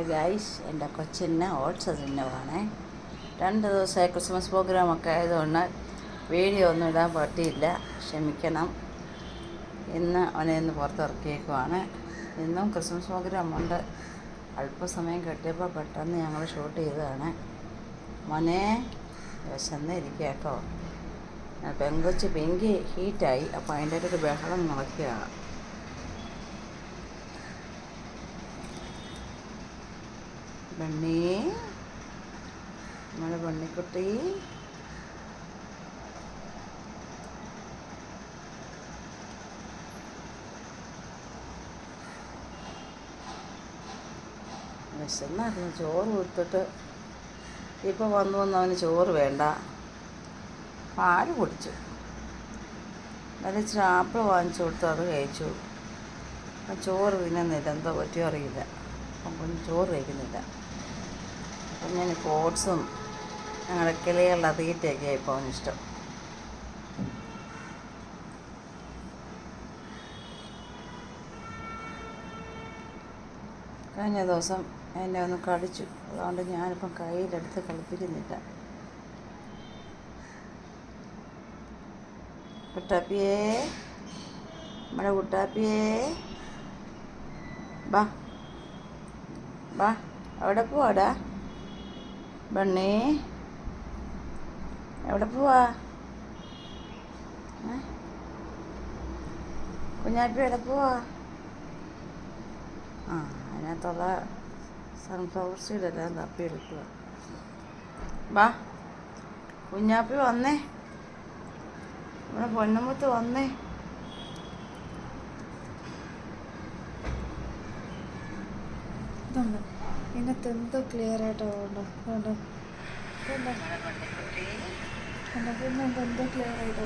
Guys, എൻ്റെ കൊച്ചിന് oats തിന്നുവാണ്. 2 ദിവസമായി ക്രിസ്മസ് പ്രോഗ്രാമൊക്കെ ആയതുകൊണ്ട് വീഡിയോ ഒന്നും ഇടാൻ പറ്റിയില്ല, ക്ഷമിക്കണം. ഇന്ന് അവനെ ഒന്ന് പുറത്തിറക്കിയേക്കുവാണ്. ഇന്നും ക്രിസ്മസ് പ്രോഗ്രാമുണ്ട്. അല്പസമയം കിട്ടിയപ്പോൾ പെട്ടെന്ന് ഞങ്ങൾ ഷൂട്ട് ചെയ്തതാണ്. മോനെ വിശന്ന് ഇരിക്കുക കേട്ടോ. പെങ്കൊച്ച് പിങ്കി ഹീറ്റായി, അപ്പോൾ അതിൻ്റെ ഒരു ബഹളം നടക്കുകയാണ്. ബണ്ണി, നമ്മുടെ ബണ്ണിക്കുട്ടി വിശന്നായിരുന്നു. ചോറ് കൊടുത്തിട്ട് ഇപ്പോൾ വന്നു അവന് ചോറ് വേണ്ട, പാല് കുടിച്ചു. നല്ല ഇച്ചിരി ആപ്പിൾ വാങ്ങിച്ചു കൊടുത്തു, അത് കഴിച്ചു. ചോറ് തിന്നുന്നില്ല, എന്തോ പറ്റിയോ അറിയില്ല. അപ്പം ചോറ് കഴിക്കുന്നില്ല. അപ്പം ഞാൻ ഓട്സും ഞങ്ങളുടെ കിളികളുടെ തീറ്റയൊക്കെ ഇപ്പോൾ അവനിഷ്ടം. കഴിഞ്ഞ ദിവസം എന്നെ ഒന്ന് കടിച്ചു, അതുകൊണ്ട് ഞാനിപ്പം കയ്യിലെടുത്ത് കളിപ്പിക്കുന്നില്ല. കുട്ടാപ്പിയേ, നമ്മുടെ കുട്ടാപ്പിയേ, ബാ ബാ, എവിടെ പോവാടാ ബണ്ണി? എവിടെ പോവാ? കുഞ്ഞാപ്പി എവിടെ പോവാ? അതിനകത്തുള്ള സൺഫ്ലവർ സീഡെല്ലാം തപ്പിയെടുക്കുക. ബാ കുഞ്ഞാപ്പി വന്നേ, നമ്മുടെ പൊന്നമുത്ത് വന്നേ. ഇതിനകത്ത് എന്തോ ക്ലിയർ ആയിട്ടോ ഉണ്ടോ കണ്ടോ, പിന്നെ എന്തോ ക്ലിയർ ആയിട്ടോ.